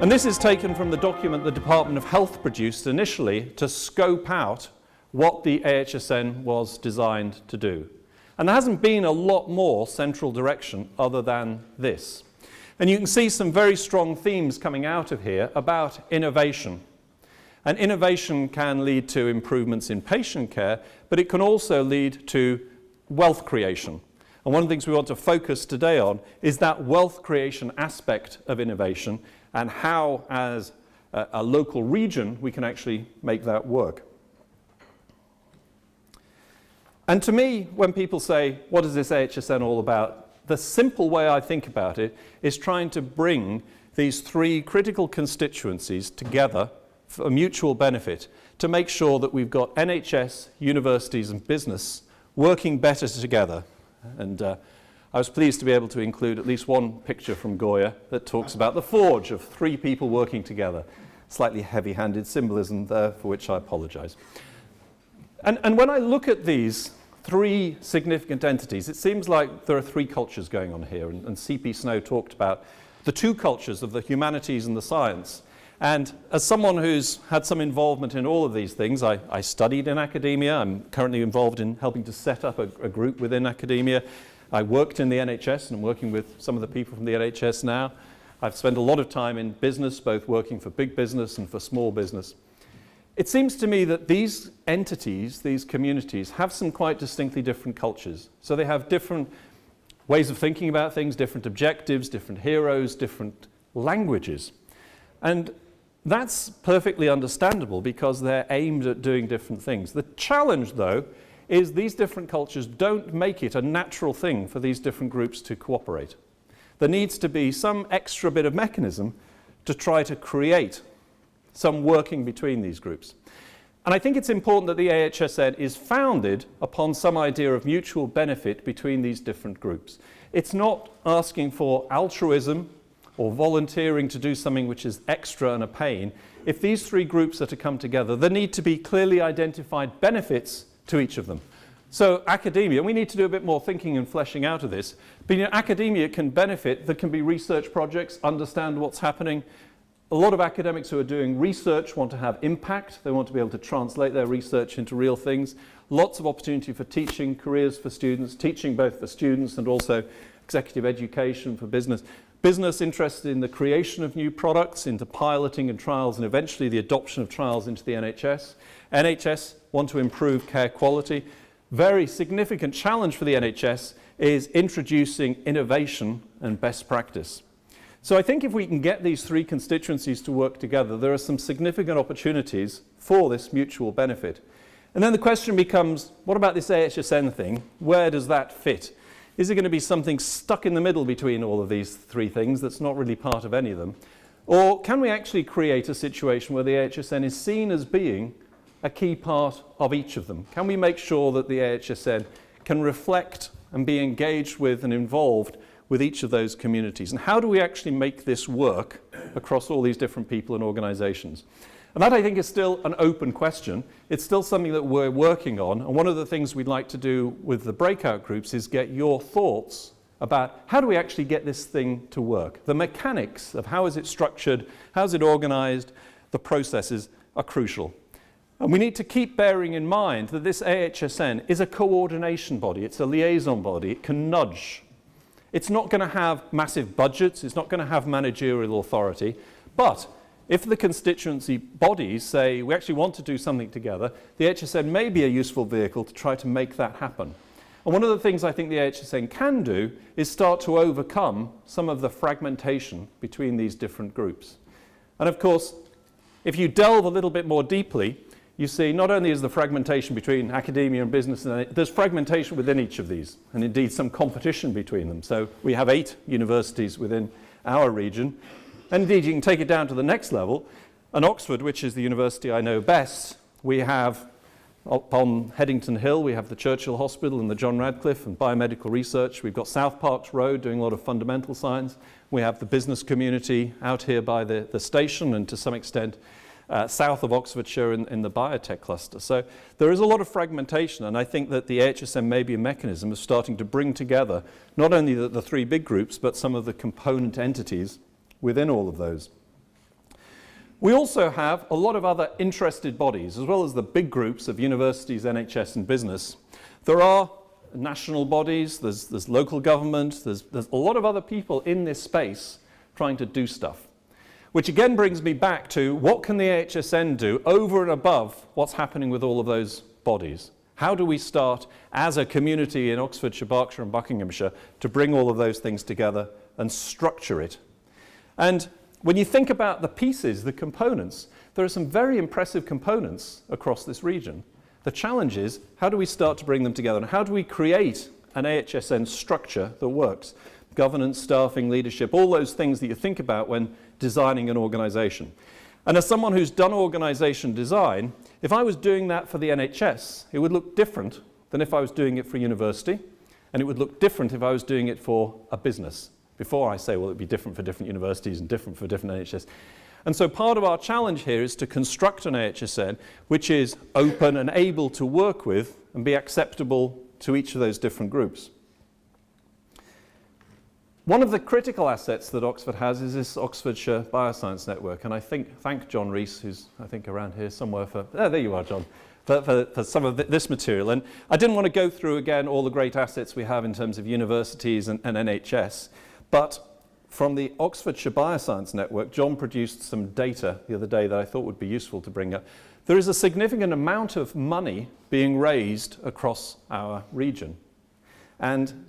And this is taken from the document the Department of Health produced initially to scope out what the AHSN was designed to do. And there hasn't been a lot more central direction other than this. And you can see some very strong themes coming out of here about innovation. And innovation can lead to improvements in patient care, but it can also lead to wealth creation. And one of the things we want to focus today on is that wealth creation aspect of innovation and how, as a local region, we can actually make that work. And to me, when people say, what is this AHSN all about? The simple way I think about it is trying to bring these three critical constituencies together for a mutual benefit to make sure that we've got NHS, universities and business working better together. And I was pleased to be able to include at least one picture from Goya that talks about the forge of three people working together. Slightly heavy-handed symbolism there, for which I apologize. And when I look at these three significant entities, it seems like there are three cultures going on here. And C.P. Snow talked about the two cultures of the humanities and the science. And as someone who's had some involvement in all of these things, I studied in academia. I'm currently involved in helping to set up a group within academia. I worked in the NHS and I'm working with some of the people from the NHS now. I've spent a lot of time in business, both working for big business and for small business. It seems to me that these entities, these communities, have some quite distinctly different cultures. So they have different ways of thinking about things, different objectives, different heroes, different languages. And that's perfectly understandable because they're aimed at doing different things. The challenge, though, is these different cultures don't make it a natural thing for these different groups to cooperate. There needs to be some extra bit of mechanism to try to create some working between these groups. And I think it's important that the AHSN is founded upon some idea of mutual benefit between these different groups. It's not asking for altruism or volunteering to do something which is extra and a pain. If these three groups are to come together, there need to be clearly identified benefits to each of them. So academia, we need to do a bit more thinking and fleshing out of this, but academia can benefit. There can be research projects, understand what's happening. A lot of academics who are doing research want to have impact. They want to be able to translate their research into real things. Lots of opportunity for teaching, careers for students, teaching both for students and also executive education for business. Business interested in the creation of new products, into piloting and trials, and eventually the adoption of trials into the NHS. NHS want to improve care quality. Very significant challenge for the NHS is introducing innovation and best practice. So I think if we can get these three constituencies to work together, there are some significant opportunities for this mutual benefit. And then the question becomes, what about this AHSN thing? Where does that fit? Is it going to be something stuck in the middle between all of these three things that's not really part of any of them? Or can we actually create a situation where the AHSN is seen as being a key part of each of them? Can we make sure that the AHSN can reflect and be engaged with and involved with each of those communities? And how do we actually make this work across all these different people and organizations? And that, I think, is still an open question. It's still something that we're working on. And one of the things we'd like to do with the breakout groups is get your thoughts about how do we actually get this thing to work. The mechanics of how is it structured, how is it organized, the processes are crucial. And we need to keep bearing in mind that this AHSN is a coordination body. It's a liaison body. It can nudge. It's not going to have massive budgets. It's not going to have managerial authority. But if the constituency bodies say we actually want to do something together, the AHSN may be a useful vehicle to try to make that happen. And one of the things I think the AHSN can do is start to overcome some of the fragmentation between these different groups. And of course, if you delve a little bit more deeply, you see not only is the fragmentation between academia and business, there's fragmentation within each of these, and indeed some competition between them. So we have 8 universities within our region. And indeed, you can take it down to the next level. And Oxford, which is the university I know best, we have up on Headington Hill, we have the Churchill Hospital and the John Radcliffe and biomedical research. We've got South Parks Road doing a lot of fundamental science. We have the business community out here by the station and to some extent south of Oxfordshire in the biotech cluster. So there is a lot of fragmentation, and I think that the AHSN may be a mechanism of starting to bring together not only the 3 big groups, but some of the component entities within all of those. We also have a lot of other interested bodies, as well as the big groups of universities, NHS and business. There are national bodies, there's local government, there's a lot of other people in this space trying to do stuff. Which again brings me back to what can the AHSN do over and above what's happening with all of those bodies? How do we start as a community in Oxfordshire, Berkshire and Buckinghamshire to bring all of those things together and structure it? And when you think about the pieces, the components, there are some very impressive components across this region. The challenge is, how do we start to bring them together, and how do we create an AHSN structure that works? Governance, staffing, leadership, all those things that you think about when designing an organisation. And as someone who's done organisation design, if I was doing that for the NHS, it would look different than if I was doing it for a university, and it would look different if I was doing it for a business. Before I say, well, it'd be different for different universities and different for different NHS. And so part of our challenge here is to construct an AHSN which is open and able to work with and be acceptable to each of those different groups. One of the critical assets that Oxford has is this Oxfordshire Bioscience Network, and I thank John Rees, who's I think around here somewhere for, there you are, John, for some of this material. And I didn't want to go through again all the great assets we have in terms of universities and NHS, but from the Oxfordshire Bioscience Network, John produced some data the other day that I thought would be useful to bring up. There is a significant amount of money being raised across our region. And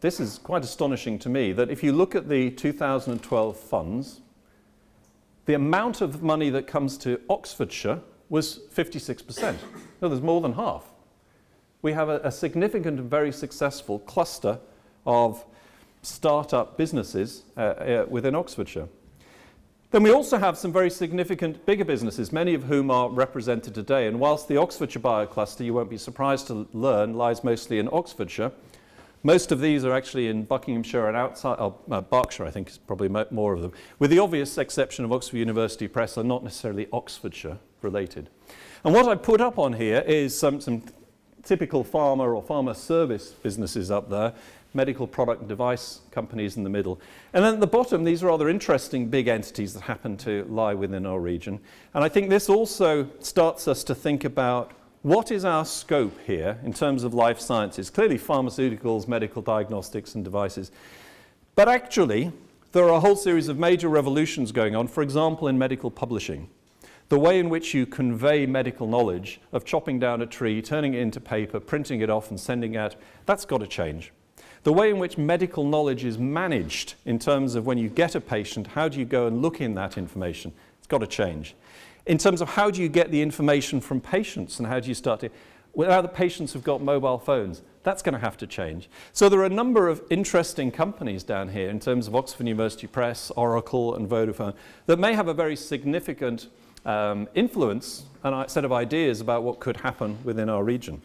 this is quite astonishing to me, that if you look at the 2012 funds, the amount of money that comes to Oxfordshire was 56%. No, there's more than half. We have a significant and very successful cluster of start-up businesses within Oxfordshire. Then we also have some very significant bigger businesses, many of whom are represented today. And whilst the Oxfordshire Biocluster, you won't be surprised to learn, lies mostly in Oxfordshire, most of these are actually in Buckinghamshire and outside, Berkshire I think is probably more of them, with the obvious exception of Oxford University Press, are not necessarily Oxfordshire related. And what I put up on here is some typical pharma or pharma service businesses up there, medical product and device companies in the middle. And then at the bottom, these are rather interesting big entities that happen to lie within our region. And I think this also starts us to think about what is our scope here in terms of life sciences? Clearly pharmaceuticals, medical diagnostics and devices. But actually, there are a whole series of major revolutions going on, for example, in medical publishing. The way in which you convey medical knowledge of chopping down a tree, turning it into paper, printing it off and sending it out, that's got to change. The way in which medical knowledge is managed in terms of when you get a patient, how do you go and look in that information? It's got to change. In terms of how do you get the information from patients and how do you start to, now the patients have got mobile phones, that's going to have to change. So there are a number of interesting companies down here in terms of Oxford University Press, Oracle and Vodafone that may have a very significant influence and a set of ideas about what could happen within our region.